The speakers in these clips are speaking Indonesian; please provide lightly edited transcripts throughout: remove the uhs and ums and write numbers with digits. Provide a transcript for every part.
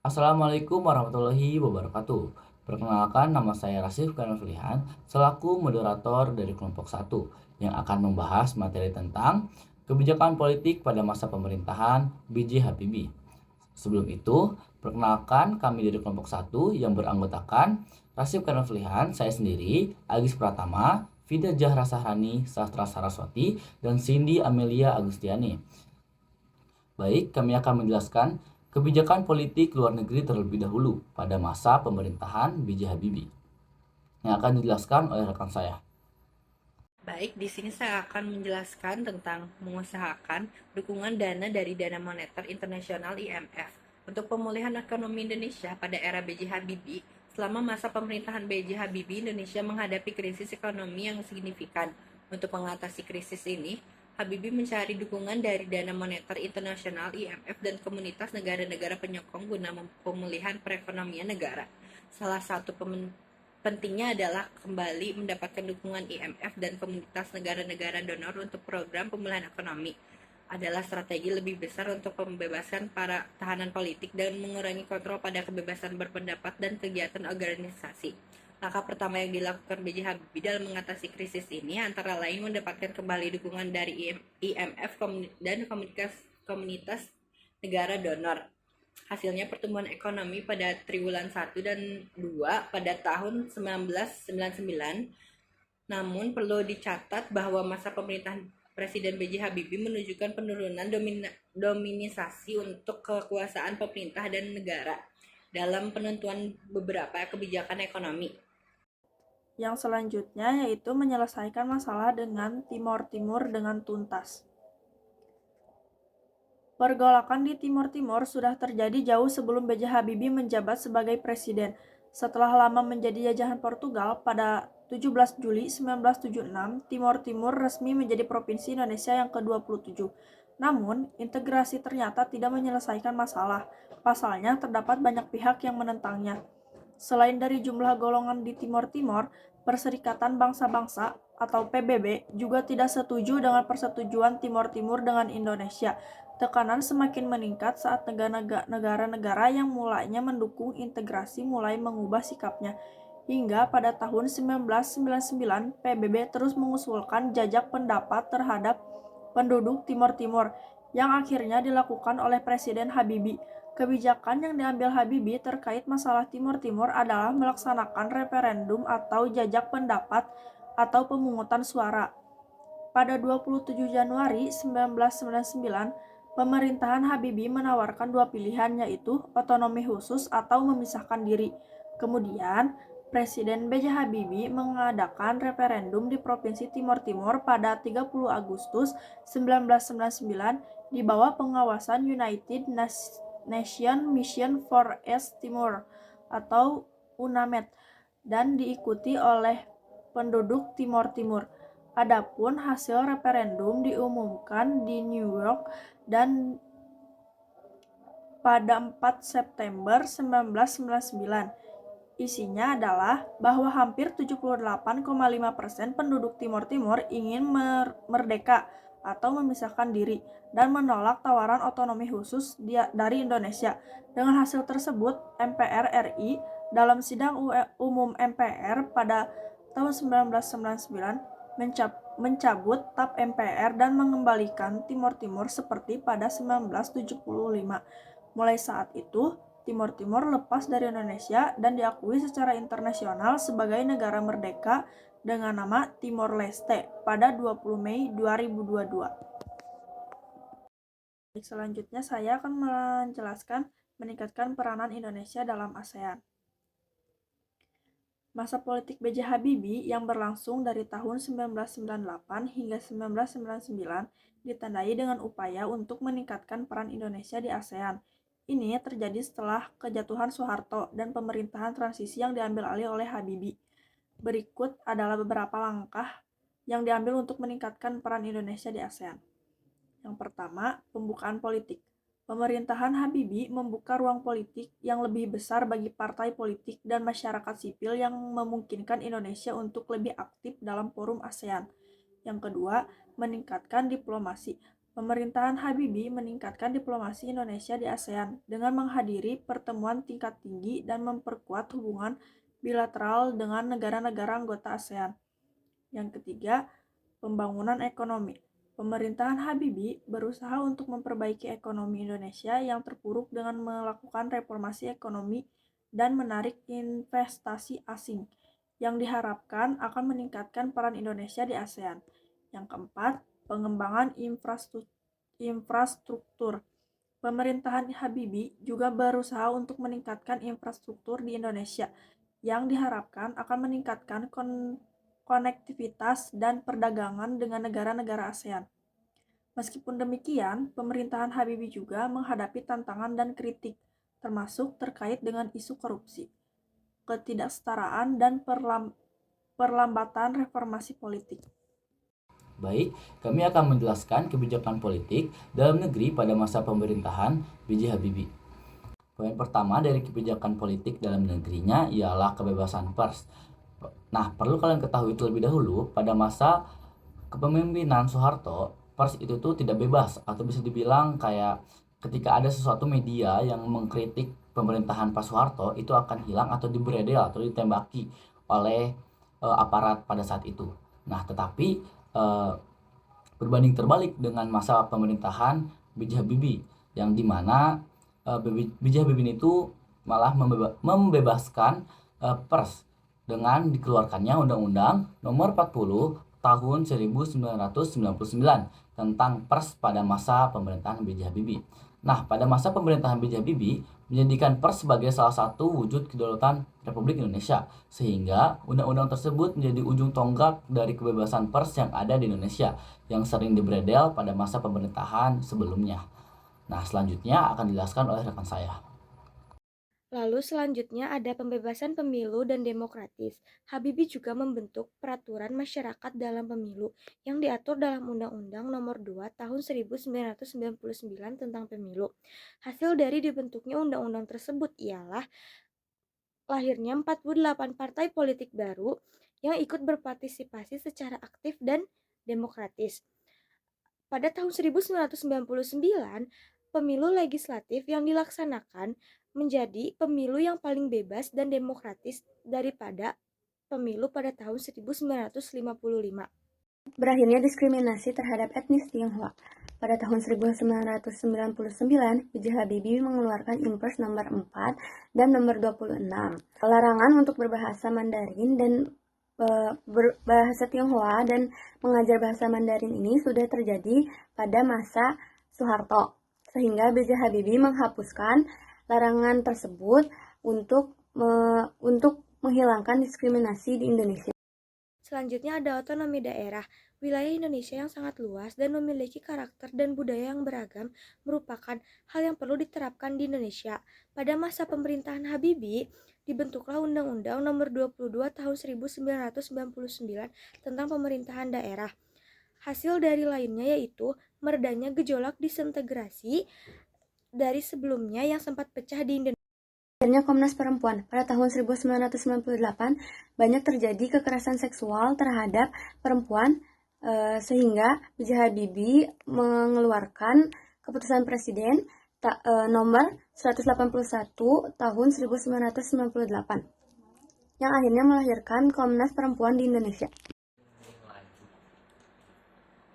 Assalamualaikum warahmatullahi wabarakatuh. Perkenalkan, nama saya Rasif Kanaflihan selaku moderator dari kelompok satu yang akan membahas materi tentang kebijakan politik pada masa pemerintahan B.J. Habibie. Sebelum itu, perkenalkan kami dari kelompok satu yang beranggotakan Rasif Kanaflihan, saya sendiri, Agis Pratama, Fida Zahra Sahrani, Sastra Saraswati, dan Cindy Amelia Agustiani. Baik, kami akan menjelaskan kebijakan politik luar negeri terlebih dahulu pada masa pemerintahan B.J. Habibie yang akan dijelaskan oleh rekan saya. Baik, di sini saya akan menjelaskan tentang mengusahakan dukungan dana dari Dana Moneter Internasional IMF untuk pemulihan ekonomi Indonesia pada era B.J. Habibie. Selama masa pemerintahan B.J. Habibie, Indonesia menghadapi krisis ekonomi yang signifikan. Untuk mengatasi krisis ini, Habibie mencari dukungan dari Dana Moneter Internasional IMF dan komunitas negara-negara penyokong guna pemulihan perekonomian negara. Salah satu pentingnya adalah kembali mendapatkan dukungan IMF dan komunitas negara-negara donor untuk program pemulihan ekonomi adalah strategi lebih besar untuk membebaskan para tahanan politik dan mengurangi kontrol pada kebebasan berpendapat dan kegiatan organisasi. Langkah pertama yang dilakukan B.J. Habibie dalam mengatasi krisis ini antara lain mendapatkan kembali dukungan dari IMF dan komunitas negara donor. Hasilnya pertumbuhan ekonomi pada triwulan 1 dan 2 pada tahun 1999. Namun perlu dicatat bahwa masa pemerintahan Presiden B.J. Habibie menunjukkan penurunan dominisasi untuk kekuasaan pemerintah dan negara dalam penentuan beberapa kebijakan ekonomi. Yang selanjutnya yaitu menyelesaikan masalah dengan Timor Timur dengan tuntas. Pergolakan di Timor Timur sudah terjadi jauh sebelum B.J. Habibie menjabat sebagai presiden. Setelah lama menjadi jajahan Portugal, pada 17 Juli 1976, Timor Timur resmi menjadi provinsi Indonesia yang ke-27. Namun, integrasi ternyata tidak menyelesaikan masalah. Pasalnya, terdapat banyak pihak yang menentangnya. Selain dari jumlah golongan di Timor Timur, Perserikatan Bangsa-Bangsa atau PBB juga tidak setuju dengan persetujuan Timor Timur dengan Indonesia. Tekanan semakin meningkat saat negara-negara yang mulanya mendukung integrasi mulai mengubah sikapnya. Hingga pada tahun 1999, PBB terus mengusulkan jajak pendapat terhadap penduduk Timor Timur, yang akhirnya dilakukan oleh Presiden Habibie. Kebijakan yang diambil Habibie terkait masalah Timor Timur adalah melaksanakan referendum atau jajak pendapat atau pemungutan suara. Pada 27 Januari 1999, pemerintahan Habibie menawarkan dua pilihan, yaitu otonomi khusus atau memisahkan diri. Kemudian, Presiden B.J. Habibie mengadakan referendum di Provinsi Timor Timur pada 30 Agustus 1999 di bawah pengawasan United Nations Mission for East Timor atau UNAMED dan diikuti oleh penduduk Timor Timur. Adapun hasil referendum diumumkan di New York dan pada 4 September 1999. Isinya adalah bahwa hampir 78,5% penduduk Timor Timur ingin merdeka atau memisahkan diri dan menolak tawaran otonomi khusus dari Indonesia. Dengan hasil tersebut, MPR RI dalam sidang umum MPR pada tahun 1999 mencabut TAP MPR dan mengembalikan Timor Timur seperti pada 1975. Mulai saat itu, Timor Timur lepas dari Indonesia dan diakui secara internasional sebagai negara merdeka dengan nama Timor Leste pada 20 Mei 2022. Selanjutnya saya akan menjelaskan meningkatkan peranan Indonesia dalam ASEAN. Masa politik B.J. Habibie yang berlangsung dari tahun 1998 hingga 1999 ditandai dengan upaya untuk meningkatkan peran Indonesia di ASEAN. Ini terjadi setelah kejatuhan Soeharto dan pemerintahan transisi yang diambil alih oleh Habibie. Berikut adalah beberapa langkah yang diambil untuk meningkatkan peran Indonesia di ASEAN. Yang pertama, pembukaan politik. Pemerintahan Habibie membuka ruang politik yang lebih besar bagi partai politik dan masyarakat sipil yang memungkinkan Indonesia untuk lebih aktif dalam forum ASEAN. Yang kedua, meningkatkan diplomasi. Pemerintahan Habibie meningkatkan diplomasi Indonesia di ASEAN dengan menghadiri pertemuan tingkat tinggi dan memperkuat hubungan bilateral dengan negara-negara anggota ASEAN. Yang ketiga, pembangunan ekonomi. Pemerintahan Habibie berusaha untuk memperbaiki ekonomi Indonesia yang terpuruk dengan melakukan reformasi ekonomi dan menarik investasi asing, yang diharapkan akan meningkatkan peran Indonesia di ASEAN. Yang keempat, pengembangan infrastruktur. Pemerintahan Habibie juga berusaha untuk meningkatkan infrastruktur di Indonesia, yang diharapkan akan meningkatkan konektivitas dan perdagangan dengan negara-negara ASEAN. Meskipun demikian, pemerintahan Habibie juga menghadapi tantangan dan kritik, termasuk terkait dengan isu korupsi, ketidaksetaraan, dan perlambatan reformasi politik. Baik, kami akan menjelaskan kebijakan politik dalam negeri pada masa pemerintahan B.J. Habibie. Poin pertama dari kebijakan politik dalam negerinya ialah kebebasan pers. Nah, perlu kalian ketahui terlebih dahulu, pada masa kepemimpinan Soeharto, pers itu tuh tidak bebas, atau bisa dibilang kayak ketika ada sesuatu media yang mengkritik pemerintahan Pak Soeharto, itu akan hilang atau dibredel atau ditembaki oleh aparat pada saat itu. Nah, tetapi berbanding terbalik dengan masa pemerintahan B.J. Habibie, yang dimana B.J. Habibie itu malah membebaskan pers dengan dikeluarkannya Undang-Undang Nomor 40 Tahun 1999 tentang pers pada masa pemerintahan B.J. Habibie. Nah, pada masa pemerintahan B.J. Habibie menjadikan pers sebagai salah satu wujud kedaulatan Republik Indonesia, sehingga undang-undang tersebut menjadi ujung tonggak dari kebebasan pers yang ada di Indonesia, yang sering dibredel pada masa pemerintahan sebelumnya. Nah, selanjutnya akan dijelaskan oleh rekan saya. Lalu selanjutnya ada pembebasan pemilu dan demokratis. Habibie juga membentuk peraturan masyarakat dalam pemilu yang diatur dalam Undang-Undang Nomor 2 Tahun 1999 tentang pemilu. Hasil dari dibentuknya undang-undang tersebut ialah lahirnya 48 partai politik baru yang ikut berpartisipasi secara aktif dan demokratis. Pada tahun 1999, pemilu legislatif yang dilaksanakan menjadi pemilu yang paling bebas dan demokratis daripada pemilu pada tahun 1955. Berakhirnya diskriminasi terhadap etnis Tionghoa. Pada tahun 1999, B.J. Habibie mengeluarkan Impres nomor 4 dan nomor 26. Larangan untuk berbahasa Mandarin dan berbahasa Tionghoa dan mengajar bahasa Mandarin ini sudah terjadi pada masa Soeharto, sehingga B.J. Habibie menghapuskan larangan tersebut untuk menghilangkan diskriminasi di Indonesia. Selanjutnya ada otonomi daerah. Wilayah Indonesia yang sangat luas dan memiliki karakter dan budaya yang beragam merupakan hal yang perlu diterapkan di Indonesia. Pada masa pemerintahan Habibie, dibentuklah Undang-Undang Nomor 22 Tahun 1999 tentang pemerintahan daerah. Hasil dari lainnya yaitu meredanya gejolak disintegrasi dari sebelumnya yang sempat pecah di Indonesia. Akhirnya Komnas Perempuan. Pada tahun 1998, banyak terjadi kekerasan seksual terhadap perempuan, sehingga B.J. Habibie mengeluarkan keputusan Presiden nomor 181 tahun 1998, yang akhirnya melahirkan Komnas Perempuan di Indonesia.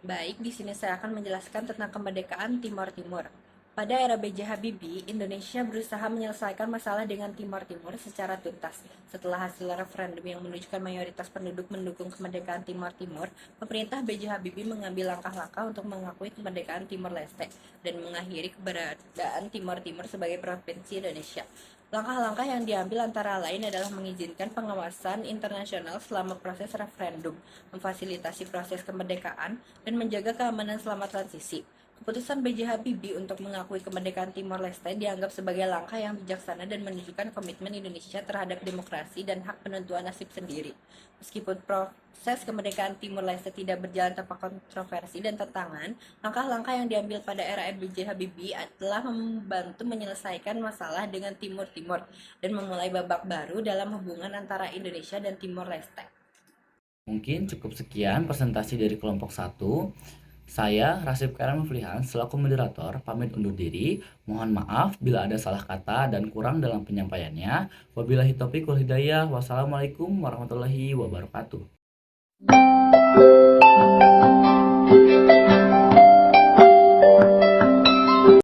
Baik, di sini saya akan menjelaskan tentang kemerdekaan Timor Timur. Pada era B.J. Habibie, Indonesia berusaha menyelesaikan masalah dengan Timor Timur secara tuntas. Setelah hasil referendum yang menunjukkan mayoritas penduduk mendukung kemerdekaan Timor Timur, pemerintah B.J. Habibie mengambil langkah-langkah untuk mengakui kemerdekaan Timor Leste dan mengakhiri keberadaan Timor Timur sebagai provinsi Indonesia. Langkah-langkah yang diambil antara lain adalah mengizinkan pengawasan internasional selama proses referendum, memfasilitasi proses kemerdekaan, dan menjaga keamanan selama transisi. Keputusan B.J. Habibie untuk mengakui kemerdekaan Timor Leste dianggap sebagai langkah yang bijaksana dan menunjukkan komitmen Indonesia terhadap demokrasi dan hak penentuan nasib sendiri. Meskipun proses kemerdekaan Timor Leste tidak berjalan tanpa kontroversi dan tantangan, langkah-langkah yang diambil pada era B.J. Habibie telah membantu menyelesaikan masalah dengan Timur Timur dan memulai babak baru dalam hubungan antara Indonesia dan Timor Leste. Mungkin cukup sekian presentasi dari kelompok 1. Saya, Rasif Karim Flihan, selaku moderator, pamit undur diri. Mohon maaf bila ada salah kata dan kurang dalam penyampaiannya. Wabillahi taufiq wal hidayah. Wassalamualaikum warahmatullahi wabarakatuh.